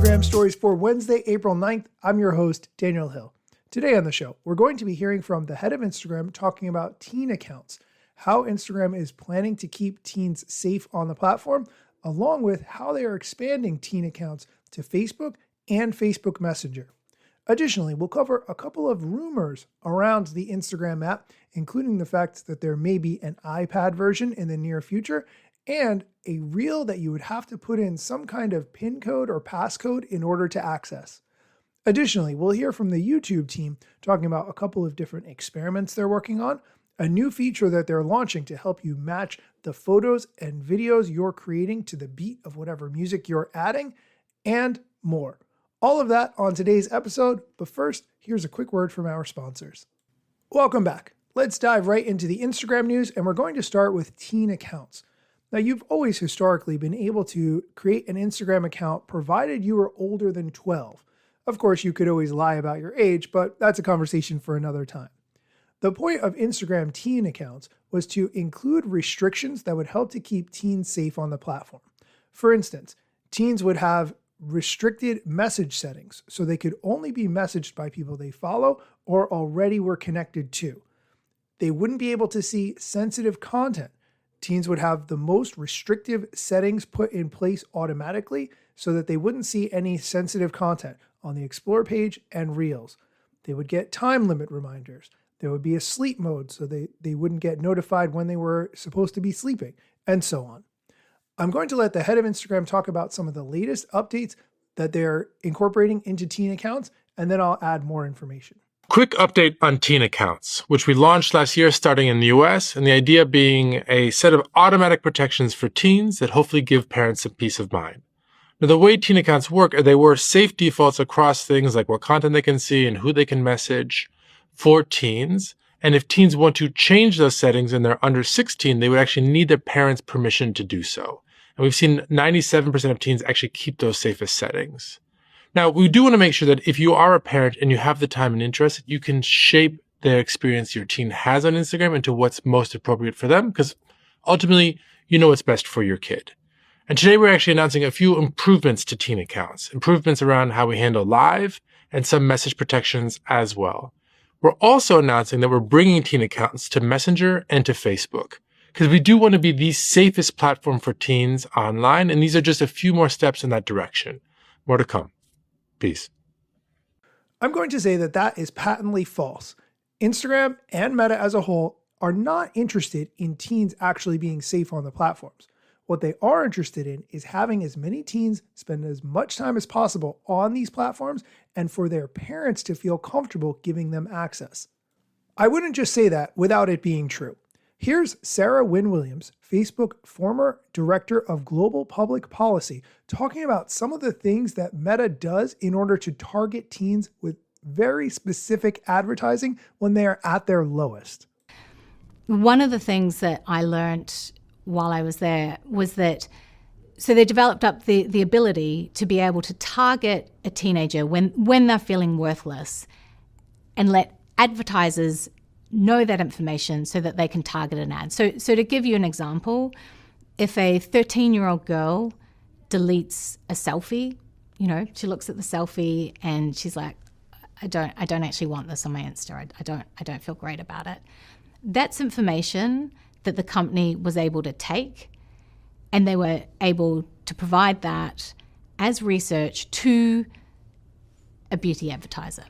Instagram stories for Wednesday, April 9th. I'm your host, Daniel Hill. Today on the show, we're going to be hearing from the head of Instagram talking about teen accounts, how Instagram is planning to keep teens safe on the platform, along with how they are expanding teen accounts to Facebook and Facebook Messenger. Additionally, we'll cover a couple of rumors around the Instagram app, including the fact that there may be an iPad version in the near future and a reel that you would have to put in some kind of PIN code or passcode in order to access. Additionally, we'll hear from the YouTube team talking about a couple of different experiments they're working on, a new feature that they're launching to help you match the photos and videos you're creating to the beat of whatever music you're adding, and more. All of that on today's episode, but first, here's a quick word from our sponsors. Welcome back. Let's dive right into the Instagram news, and we're going to start with teen accounts. Now, you've always historically been able to create an Instagram account provided you were older than 12. Of course, you could always lie about your age, but that's a conversation for another time. The point of Instagram teen accounts was to include restrictions that would help to keep teens safe on the platform. For instance, teens would have restricted message settings, so they could only be messaged by people they follow or already were connected to. They wouldn't be able to see sensitive content. Teens would have the most restrictive settings put in place automatically so that they wouldn't see any sensitive content on the Explore page and Reels. They would get time limit reminders. There would be a sleep mode so they wouldn't get notified when they were supposed to be sleeping, and so on. I'm going to let the head of Instagram talk about some of the latest updates that they're incorporating into teen accounts, and then I'll add more information. Quick update on teen accounts, which we launched last year starting in the US, and the idea being a set of automatic protections for teens that hopefully give parents some peace of mind. Now, the way teen accounts work are they were safe defaults across things like what content they can see and who they can message for teens. And if teens want to change those settings and they're under 16, they would actually need their parents' permission to do so. And we've seen 97% of teens actually keep those safest settings. Now, we do want to make sure that if you are a parent and you have the time and interest, you can shape the experience your teen has on Instagram into what's most appropriate for them, because ultimately, you know what's best for your kid. And today we're actually announcing a few improvements to teen accounts, improvements around how we handle live and some message protections as well. We're also announcing that we're bringing teen accounts to Messenger and to Facebook, because we do want to be the safest platform for teens online, and these are just a few more steps in that direction. More to come. Peace. I'm going to say that is patently false. Instagram and Meta as a whole are not interested in teens actually being safe on the platforms. What they are interested in is having as many teens spend as much time as possible on these platforms and for their parents to feel comfortable giving them access. I wouldn't just say that without it being true. Here's Sarah Wynne Williams, Facebook former Director of Global Public Policy, talking about some of the things that Meta does in order to target teens with very specific advertising when they are at their lowest. One of the things that I learned while I was there was that, so they developed up the ability to be able to target a teenager when they're feeling worthless and let advertisers know that information so that they can target an ad. So to give you an example, if a 13-year-old girl deletes a selfie, she looks at the selfie and she's like, I don't actually want this on my Insta. I don't feel great about it. That's information that the company was able to take, and they were able to provide that as research to a beauty advertiser.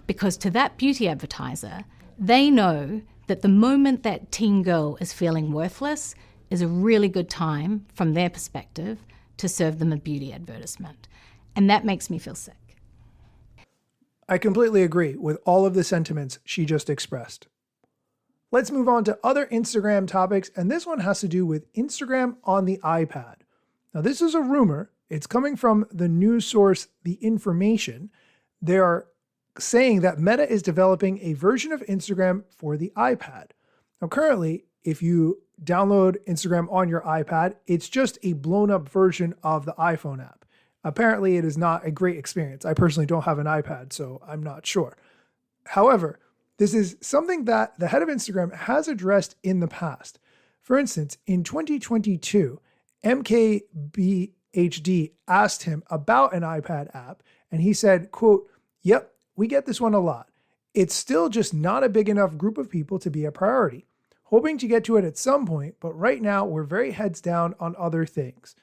Because to that beauty advertiser, they know that the moment that teen girl is feeling worthless is a really good time, from their perspective, to serve them a beauty advertisement. And that makes me feel sick. I completely agree with all of the sentiments she just expressed. Let's move on to other Instagram topics, and this one has to do with Instagram on the iPad. Now, this is a rumor. It's coming from the news source, The Information. They are saying that Meta is developing a version of Instagram for the iPad. Now, currently, if you download Instagram on your iPad, it's just a blown up version of the iPhone app. Apparently, it is not a great experience. I personally don't have an iPad, so I'm not sure. However, this is something that the head of Instagram has addressed in the past. For instance, in 2022, MKBHD HD asked him about an iPad app, and he said, quote, "Yep, we get this one a lot. It's still just not a big enough group of people to be a priority. Hoping to get to it at some point, but right now we're very heads down on other things."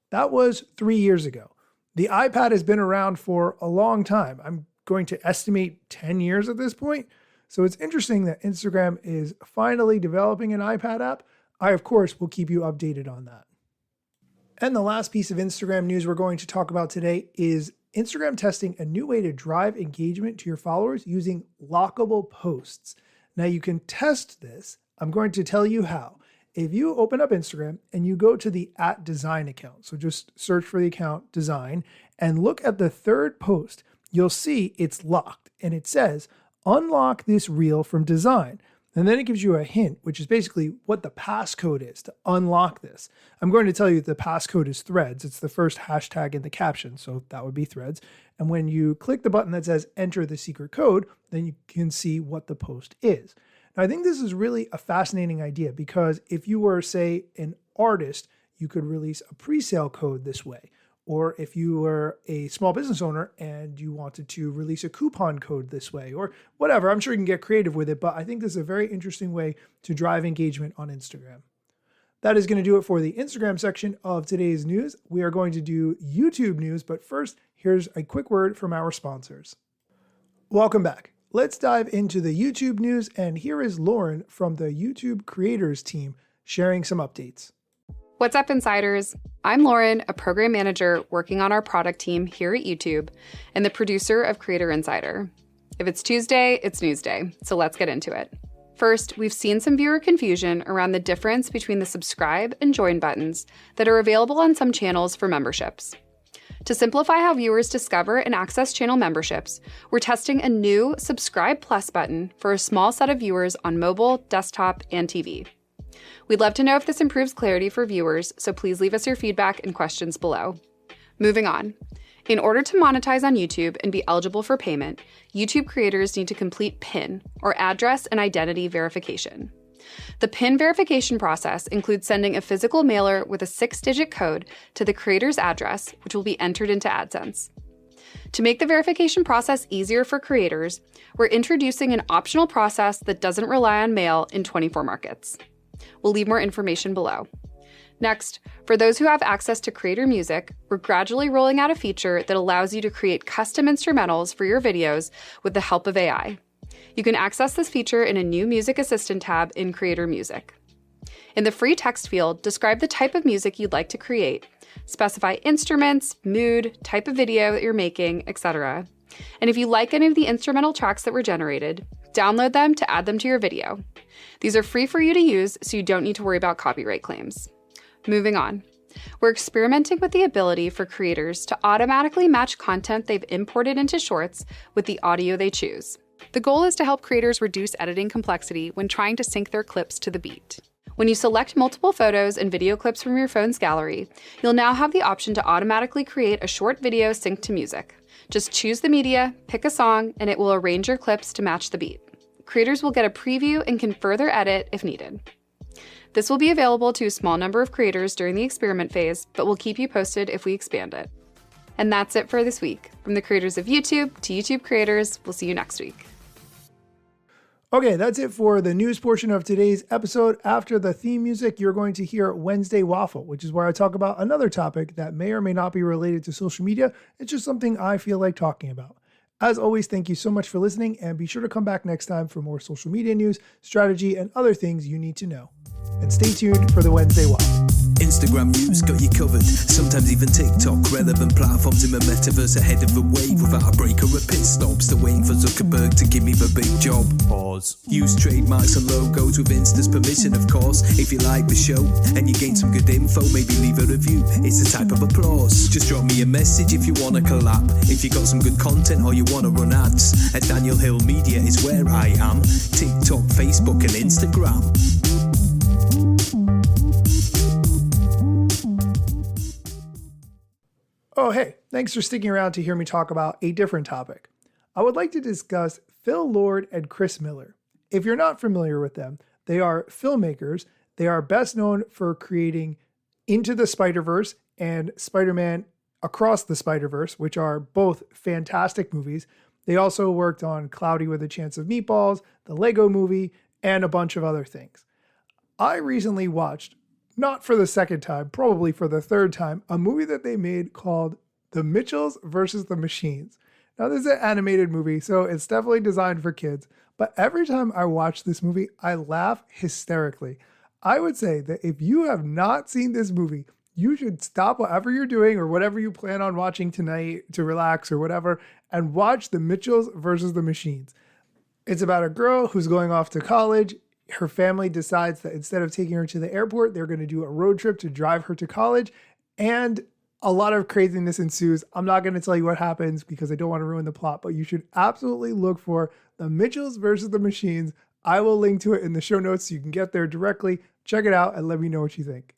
That was 3 years ago. The iPad has been around for a long time. I'm going to estimate 10 years at this point. So it's interesting that Instagram is finally developing an iPad app. I, of course, will keep you updated on that. And the last piece of Instagram news we're going to talk about today is Instagram testing a new way to drive engagement to your followers using lockable posts. Now you can test this. I'm going to tell you how. If you open up Instagram and you go to the @design account, so just search for the account design and look at the third post, you'll see it's locked and it says, "Unlock this reel from design." And then it gives you a hint, which is basically what the passcode is to unlock this. I'm going to tell you the passcode is threads. It's the first hashtag in the caption, so that would be threads. And when you click the button that says enter the secret code, then you can see what the post is. Now, I think this is really a fascinating idea because if you were, say, an artist, you could release a pre-sale code this way. Or if you were a small business owner and you wanted to release a coupon code this way, or whatever, I'm sure you can get creative with it, but I think this is a very interesting way to drive engagement on Instagram. That is going to do it for the Instagram section of today's news. We are going to do YouTube news, but first, here's a quick word from our sponsors. Welcome back. Let's dive into the YouTube news, and here is Lauren from the YouTube creators team sharing some updates. What's up, insiders? I'm Lauren, a program manager working on our product team here at YouTube and the producer of Creator Insider. If it's Tuesday, it's news day, so let's get into it. First, we've seen some viewer confusion around the difference between the subscribe and join buttons that are available on some channels for memberships. To simplify how viewers discover and access channel memberships, we're testing a new Subscribe Plus button for a small set of viewers on mobile, desktop, and TV. We'd love to know if this improves clarity for viewers, so please leave us your feedback and questions below. Moving on. In order to monetize on YouTube and be eligible for payment, YouTube creators need to complete PIN, or address and identity verification. The PIN verification process includes sending a physical mailer with a 6-digit code to the creator's address, which will be entered into AdSense. To make the verification process easier for creators, we're introducing an optional process that doesn't rely on mail in 24 markets. We'll leave more information below. Next, for those who have access to Creator Music, we're gradually rolling out a feature that allows you to create custom instrumentals for your videos with the help of AI. You can access this feature in a new Music Assistant tab in Creator Music. In the free text field, describe the type of music you'd like to create, specify instruments, mood, type of video that you're making, etc. And if you like any of the instrumental tracks that were generated, download them to add them to your video. These are free for you to use, so you don't need to worry about copyright claims. Moving on. We're experimenting with the ability for creators to automatically match content they've imported into Shorts with the audio they choose. The goal is to help creators reduce editing complexity when trying to sync their clips to the beat. When you select multiple photos and video clips from your phone's gallery, you'll now have the option to automatically create a short video synced to music. Just choose the media, pick a song, and it will arrange your clips to match the beat. Creators will get a preview and can further edit if needed. This will be available to a small number of creators during the experiment phase, but we'll keep you posted if we expand it. And that's it for this week. From the creators of YouTube to YouTube creators, we'll see you next week. Okay, that's it for the news portion of today's episode. After the theme music, you're going to hear Wednesday Waffle, which is where I talk about another topic that may or may not be related to social media. It's just something I feel like talking about. As always, thank you so much for listening, and be sure to come back next time for more social media news, strategy, and other things you need to know. And stay tuned for the Wednesday Waffle. Instagram news got you covered, sometimes even TikTok. Relevant platforms in the metaverse ahead of the wave without a break or a pit stop. Still waiting for Zuckerberg to give me the big job. Pause. Use trademarks and logos with Insta's permission, of course. If you like the show and you gain some good info, maybe leave a review. It's a type of applause. Just drop me a message if you want to collab. If you got some good content or you want to run ads, at Daniel Hill Media is where I am. TikTok, Facebook and Instagram. Oh, hey, thanks for sticking around to hear me talk about a different topic. I would like to discuss Phil Lord and Chris Miller. If you're not familiar with them, they are filmmakers. They are best known for creating Into the Spider-Verse and Spider-Man Across the Spider-Verse, which are both fantastic movies. They also worked on Cloudy with a Chance of Meatballs, the Lego Movie, and a bunch of other things. I recently watched, not for the second time, probably for the third time, a movie that they made called The Mitchells versus the Machines. Now, this is an animated movie, so it's definitely designed for kids, but every time I watch this movie, I laugh hysterically. I would say that if you have not seen this movie, you should stop whatever you're doing or whatever you plan on watching tonight to relax or whatever and watch The Mitchells versus the Machines. It's about a girl who's going off to college. Her family decides that instead of taking her to the airport, they're going to do a road trip to drive her to college. And a lot of craziness ensues. I'm not going to tell you what happens because I don't want to ruin the plot, but you should absolutely look for The Mitchells versus the Machines. I will link to it in the show notes so you can get there directly. Check it out and let me know what you think.